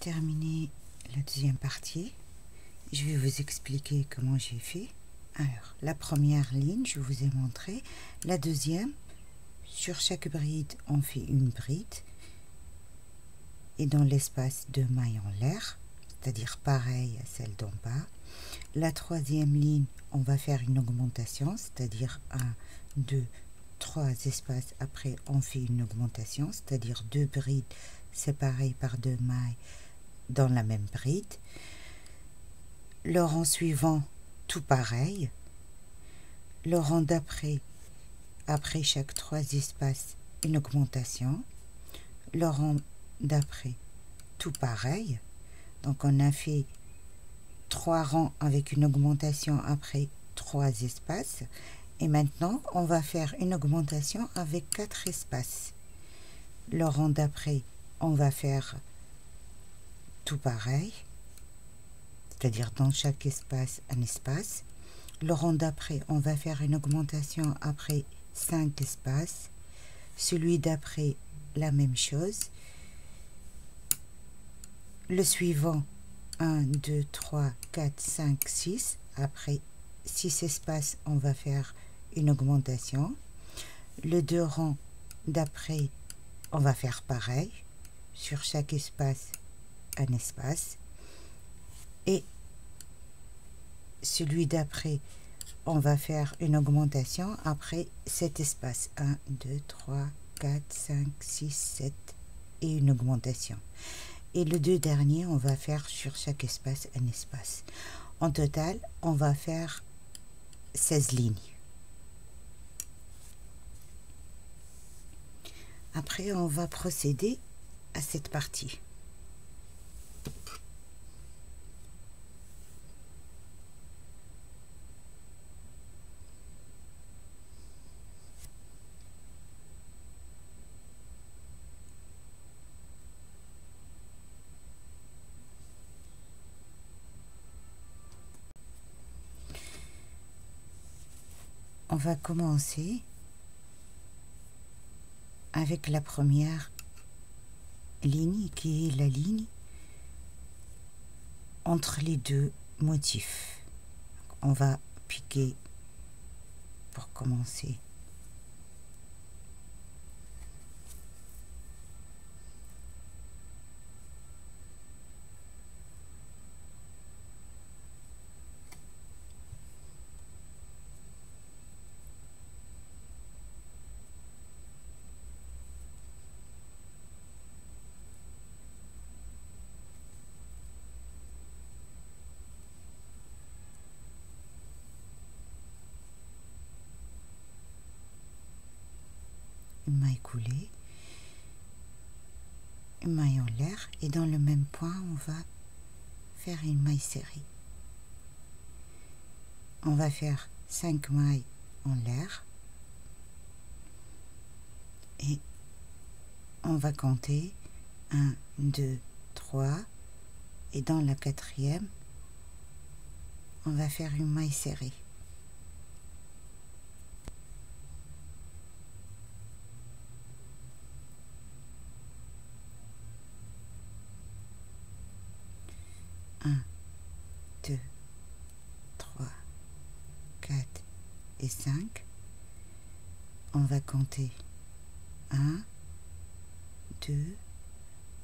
terminé la deuxième partie. Je vais vous expliquer comment j'ai fait. Alors, la première ligne, je vous ai montré. La deuxième, sur chaque bride, on fait une bride. Et dans l'espace de mailles en l'air, c'est-à-dire pareil à celle d'en bas. La troisième ligne, on va faire une augmentation, c'est-à-dire 1, 2, 3 espaces. Après, on fait une augmentation, c'est-à-dire 2 brides séparées par 2 mailles dans la même bride. Le rang suivant, tout pareil. Le rang d'après, après chaque 3 espaces, une augmentation. Le rang d'après, tout pareil. Donc on a fait 3 rangs avec une augmentation après 3 espaces. Et maintenant, on va faire une augmentation avec 4 espaces. Le rang d'après, on va faire tout pareil, c'est-à-dire dans chaque espace, un espace. Le rang d'après, on va faire une augmentation après 5 espaces. Celui d'après, la même chose. Le suivant, 1, 2, 3, 4, 5, 6. Après 6 espaces, on va faire une augmentation. Le 2 rangs d'après, on va faire pareil. Sur chaque espace, un espace. Et celui d'après, on va faire une augmentation après 7 espaces. 1, 2, 3, 4, 5, 6, 7 et une augmentation. Et le 2 dernier, on va faire sur chaque espace un espace. En total, on va faire 16 lignes. Après, on va procéder à cette partie. On va commencer avec la première ligne qui est la ligne entre les deux motifs. On va piquer pour commencer. Une maille coulée, une maille en l'air, et dans le même point on va faire une maille serrée. On va faire 5 mailles en l'air et on va compter 1, 2, 3 et dans la quatrième on va faire une maille serrée. Un, 2, 3, 4 et 5. On va compter 1, 2,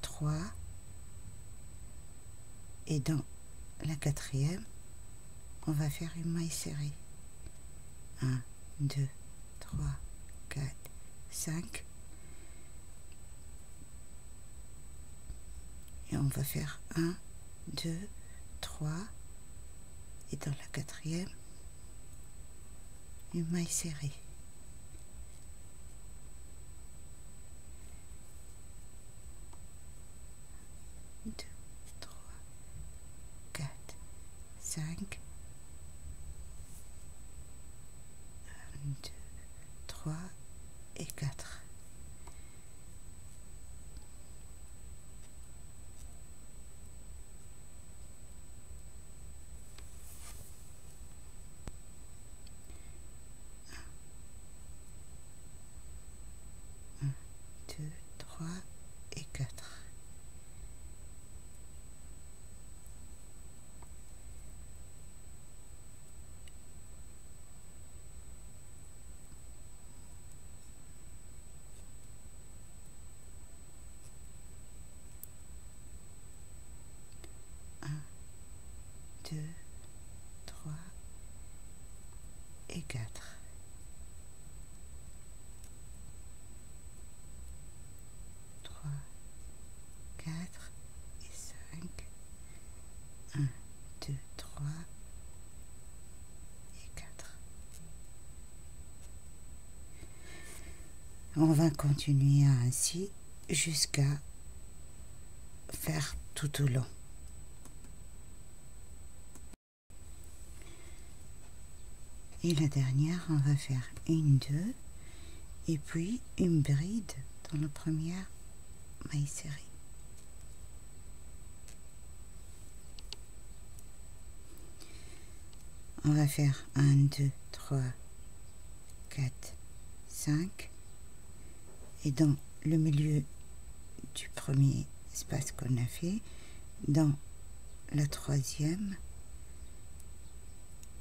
3 et dans la quatrième, on va faire une maille serrée. 1, 2, 3, 4, 5. Et on va faire 1, 2, 3 et dans la quatrième, une maille serrée. 2, 3, 4, 5. 1, 2, 3 et 4. Un, 2, 3 et 4. 4. Quatre et 5. 1, 2, 3 et 4. On va continuer ainsi jusqu'à faire tout au long. Et la dernière, on va faire une, deux, et puis une bride dans la première maille serrée. On va faire 1, 2, 3, 4, 5. Et dans le milieu du premier espace qu'on a fait, dans la troisième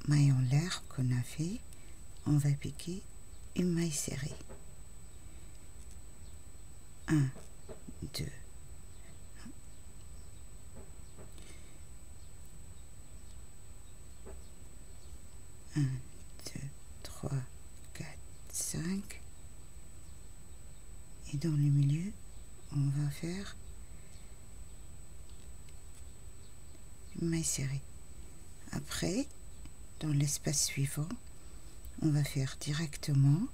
maille en l'air qu'on a fait, on va piquer une maille serrée. 1, 2, 1, 2, 3, 4, 5. Et dans le milieu, on va faire une maille serrée. Après, dans l'espace suivant, on va faire directement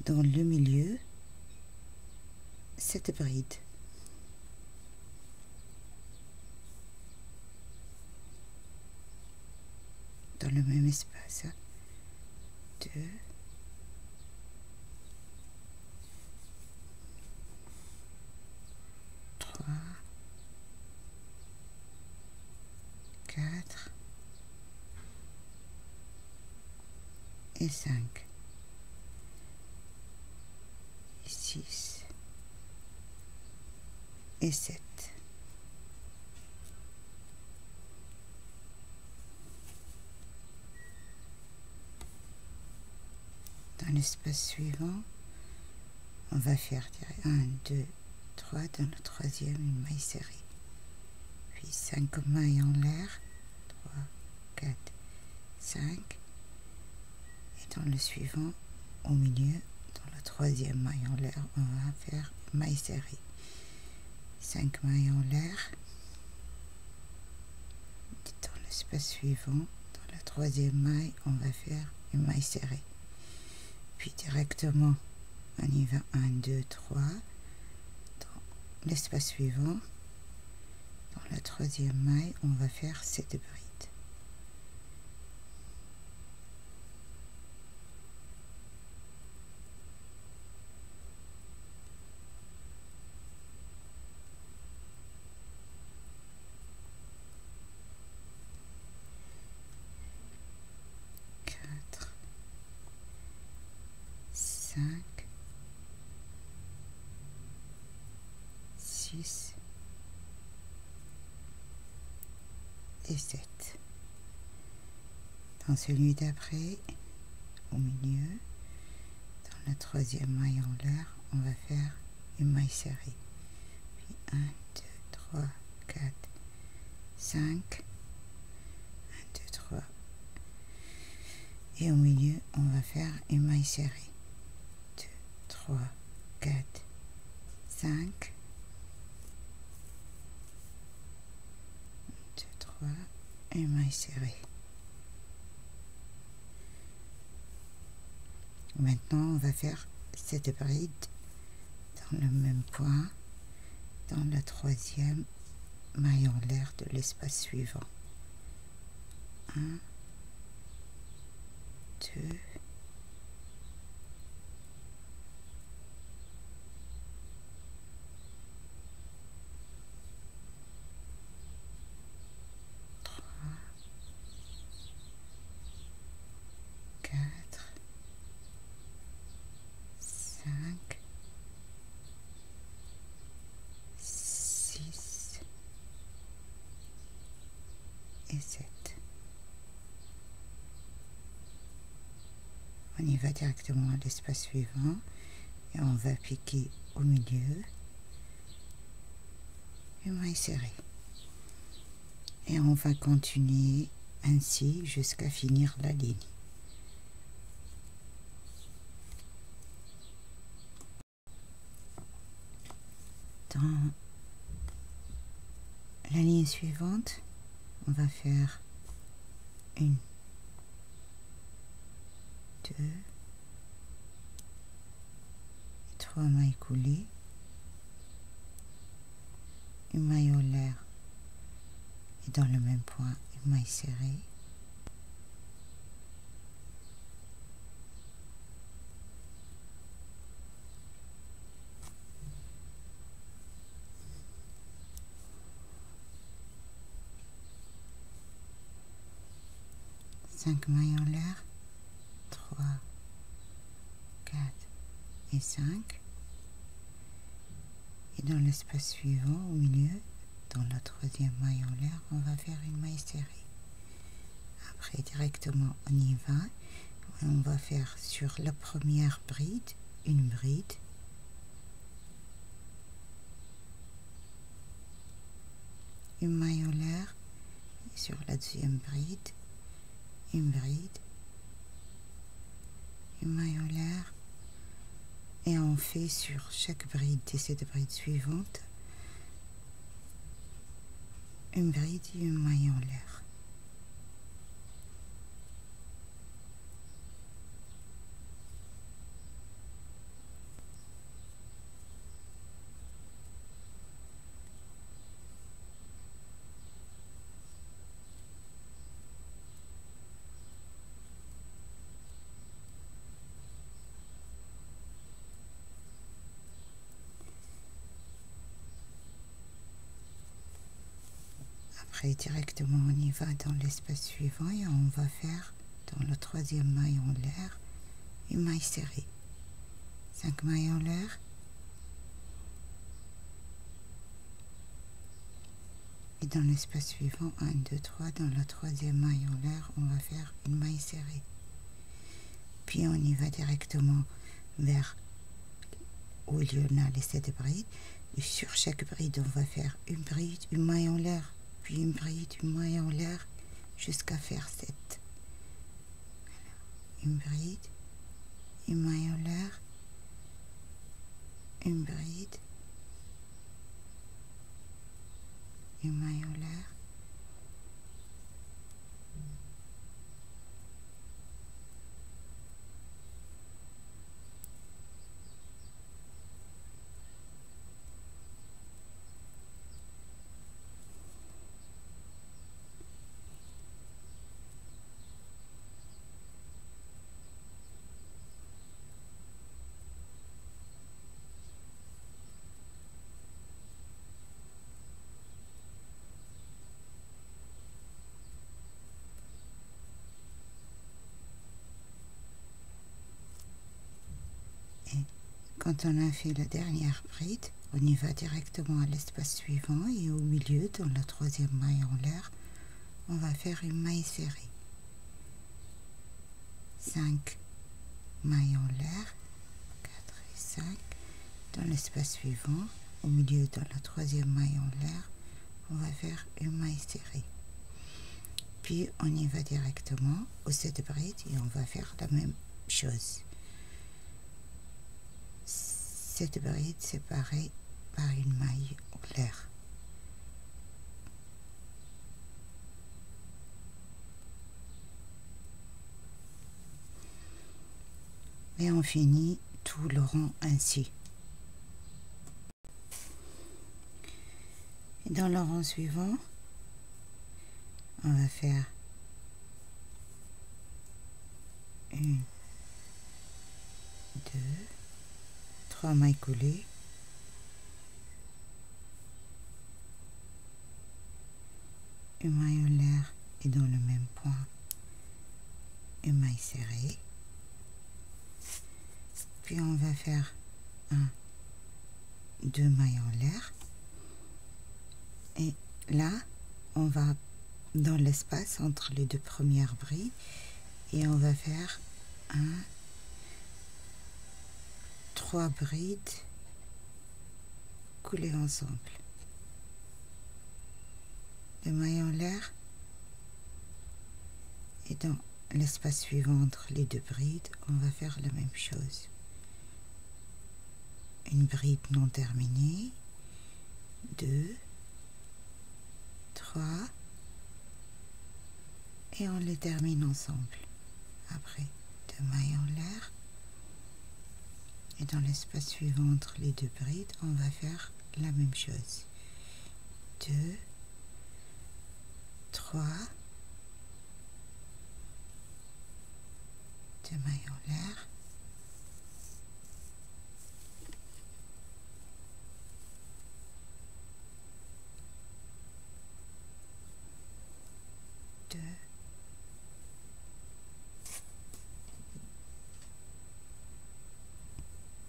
dans le milieu cette bride. Dans le même espace. 2, 3, 4 et 5 et 6 et 7. Dans l'espace suivant, on va faire 1, 2, 3 dans le troisième, une maille serrée. Puis 5 mailles en l'air, 3, 4, 5. Et dans le suivant, au milieu, dans la troisième maille en l'air, on va faire une maille serrée. 5 mailles en l'air. Dans l'espace suivant, dans la troisième maille, on va faire une maille serrée. Puis directement, on y va 1, 2, 3. Dans l'espace suivant, dans la troisième maille, on va faire cette bride. Cinq, 6 et 7. Dans celui d'après, au milieu, dans la troisième maille en l'air, on va faire une maille serrée. Puis 1, 2, 3, 4, 5. 1, 2, 3. Et au milieu, on va faire une maille serrée. 2, 3, 4, 5. 1, 2, 3. Une maille serrée. Maintenant, on va faire cette bride dans le même point, dans la troisième maille en l'air de l'espace suivant. 1, 2, 3, 4, 5, 6 et 7. On y va directement à l'espace suivant et on va piquer au milieu une maille serrée. Et on va continuer ainsi jusqu'à finir la ligne. Dans la ligne suivante, on va faire 1, 2 et 3 mailles coulées, une maille en l'air et dans le même point une maille serrée, cinq mailles en l'air, 3, 4 et 5, et dans l'espace suivant au milieu, dans la troisième maille en l'air, on va faire une maille serrée. Après directement on y va, on va faire sur la première bride une bride, une maille en l'air, et sur la deuxième bride une bride, une maille en l'air, et on fait sur chaque bride de cette bride suivante une bride et une maille en l'air. Après directement on y va dans l'espace suivant et on va faire dans la troisième maille en l'air une maille serrée, 5 mailles en l'air, et dans l'espace suivant 1, 2, 3, dans la troisième maille en l'air on va faire une maille serrée, puis on y va directement vers où il y en a les 7 brides, et sur chaque bride on va faire une bride, une maille en l'air, puis une bride, une maille en l'air, jusqu'à faire 7. Une bride, une maille en l'air, une bride, une maille en l'air, et quand on a fait la dernière bride, on y va directement à l'espace suivant et au milieu, dans la troisième maille en l'air, on va faire une maille serrée. 5 mailles en l'air, 4 et 5, dans l'espace suivant, au milieu, dans la troisième maille en l'air, on va faire une maille serrée. Puis on y va directement aux 7 brides et on va faire la même chose. 7 brides séparées par une maille en l'air. Et on finit tout le rang ainsi. Et dans le rang suivant, on va faire 1, 2, 3 mailles coulées, une maille en l'air et dans le même point une maille serrée, puis on va faire 1, 2 mailles en l'air, et là on va dans l'espace entre les deux premières brides et on va faire 3 brides coulées ensemble, 2 mailles en l'air, et dans l'espace suivant entre les deux brides on va faire la même chose, une bride non terminée, 2, 3 et on les termine ensemble. Après 2 mailles en l'air et dans l'espace suivant entre les deux brides, on va faire la même chose. 2, 3, 2 mailles en l'air, deux,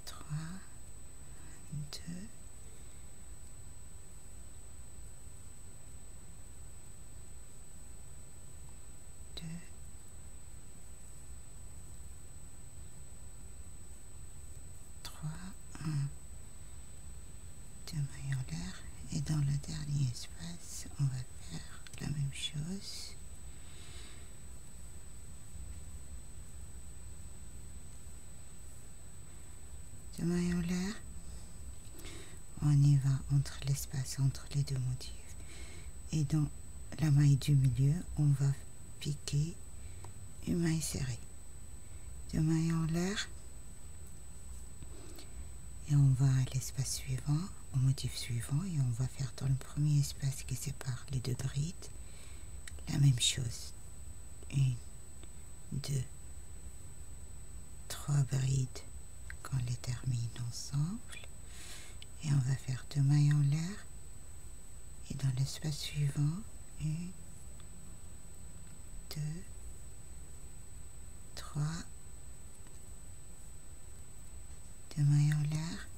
3, 2, 2, 3, 1, 2 mailles en l'air et dans le dernier espace, on va faire la même chose. Deux mailles en l'air, on y va entre l'espace entre les deux motifs et dans la maille du milieu on va piquer une maille serrée. Deux mailles en l'air et on va à l'espace suivant, au motif suivant et on va faire dans le premier espace qui sépare les deux brides la même chose. 1, 2, 3 brides qu'on les termine ensemble et on va faire 2 mailles en l'air et dans l'espace suivant 1, 2, 3, 2 mailles en l'air,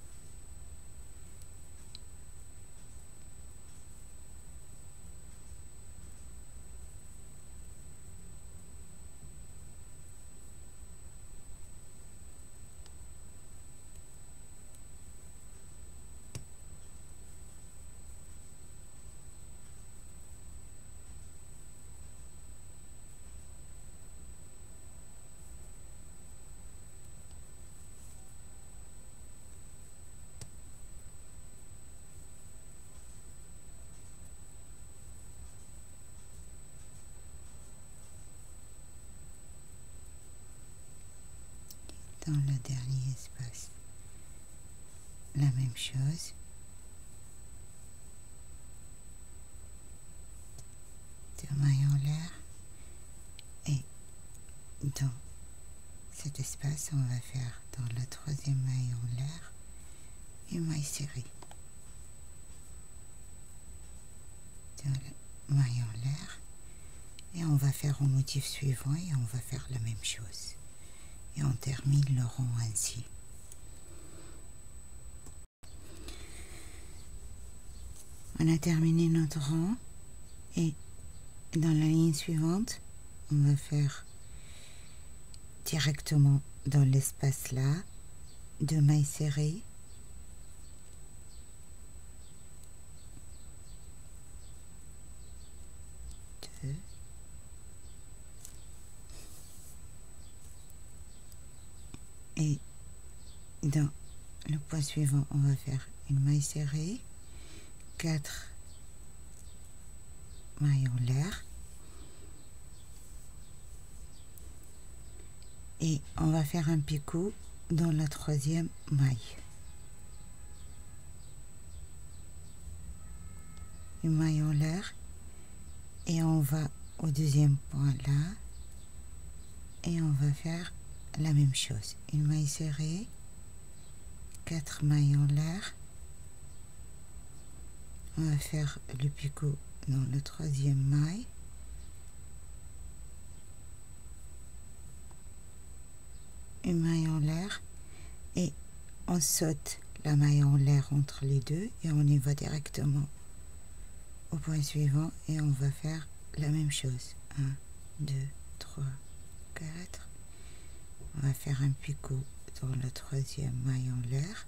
dans le dernier espace la même chose. Deux mailles en l'air et dans cet espace on va faire dans la troisième maille en l'air une maille serrée. Deux mailles en l'air et on va faire au motif suivant et on va faire la même chose et on termine le rond ainsi. On a terminé notre rang et dans la ligne suivante, on va faire directement dans l'espace là, 2 mailles serrées, deux, et dans le point suivant, on va faire une maille serrée, 4 mailles en l'air et on va faire un picot dans la troisième maille. Une maille en l'air et on va au deuxième point là et on va faire la même chose. Une maille serrée, 4 mailles en l'air. On va faire le picot dans le troisième maille. Une maille en l'air et on saute la maille en l'air entre les deux et on y va directement au point suivant et on va faire la même chose. 1, 2, 3, 4. On va faire un picot dans le troisième maille en l'air.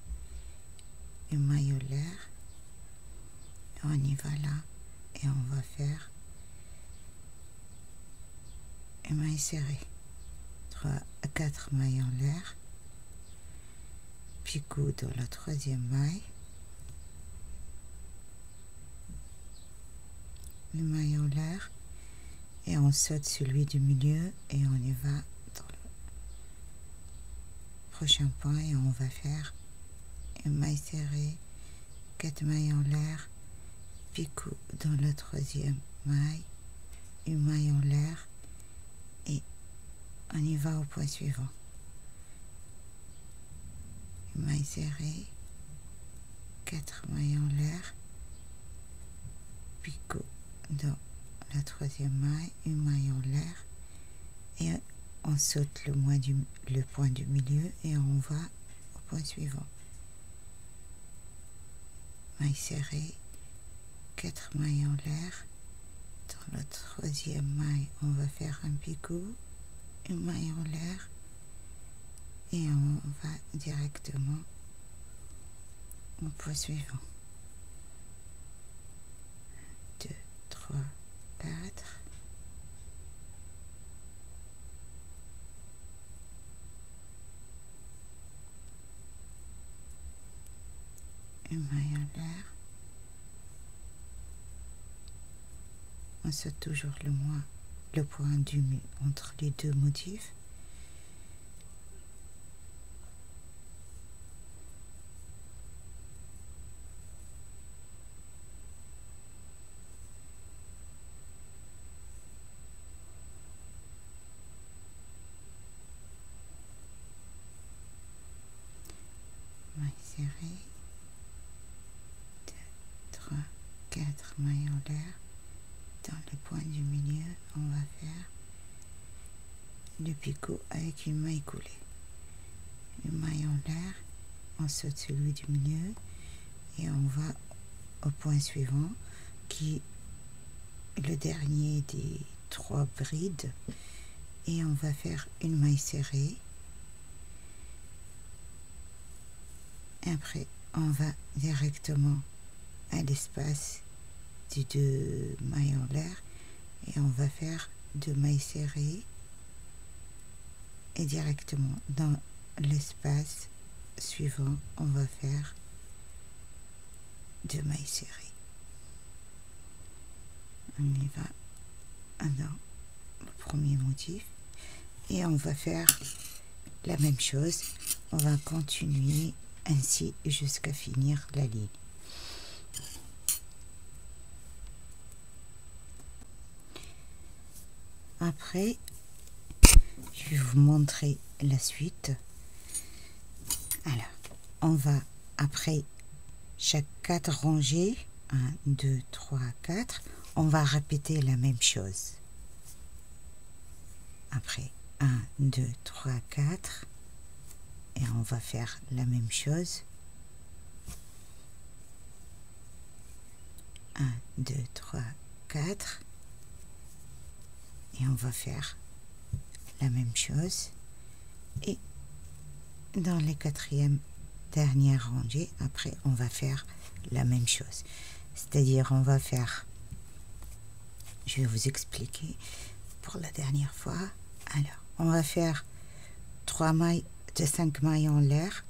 Une maille en l'air. On y va là et on va faire une maille serrée. 4 mailles en l'air. Picot dans la troisième maille. une maille en l'air et on saute celui du milieu et on y va dans le prochain point et on va faire une maille serrée, 4 mailles en l'air, picot dans la troisième maille, une maille en l'air et on y va au point suivant. Une maille serrée, 4 mailles en l'air, picot dans la troisième maille, une maille en l'air et on saute le point du milieu et on va au point suivant. Maille serrée, 4 mailles en l'air, dans la troisième maille on va faire un picot, une maille en l'air et on va directement au point suivant. 2, 3, 4. Une maille en l'air. On saute toujours le point entre les deux motifs. Maille serrée, 2, 3, 4 mailles en l'air. Dans le point du milieu, on va faire le picot avec une maille coulée. Une maille en l'air, on saute celui du milieu et on va au point suivant qui est le dernier des 3 brides et on va faire une maille serrée. Et après, on va directement à l'espace des 2 mailles en l'air et on va faire 2 mailles serrées et directement dans l'espace suivant on va faire 2 mailles serrées. On y va dans le premier motif et on va faire la même chose, on va continuer ainsi jusqu'à finir la ligne. Après, je vais vous montrer la suite. Alors, on va, après chaque 4 rangées, 1, 2, 3, 4, on va répéter la même chose. Après 1, 2, 3, 4, et on va faire la même chose. 1, 2, 3, 4. Et on va faire la même chose. Et dans les 4e dernières rangées, après, on va faire la même chose. C'est-à-dire, on va faire... Je vais vous expliquer pour la dernière fois. Alors, on va faire 3 mailles de 5 mailles en l'air,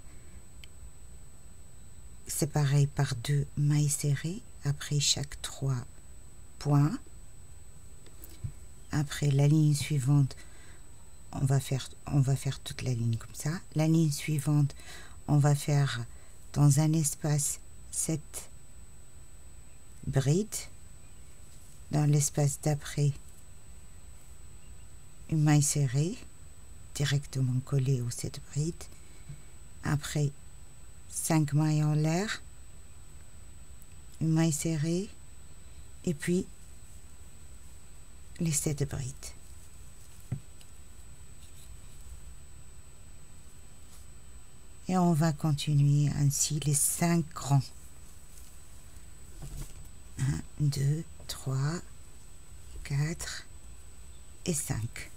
séparées par 2 mailles serrées après chaque 3 points. Après la ligne suivante, on va faire toute la ligne comme ça. La ligne suivante, on va faire dans un espace 7 brides. Dans l'espace d'après, une maille serrée directement collée aux 7 brides. Après 5 mailles en l'air, une maille serrée et puis les 7 brides. Et on va continuer ainsi les 5 rangs. 1, 2, 3, 4 et 5.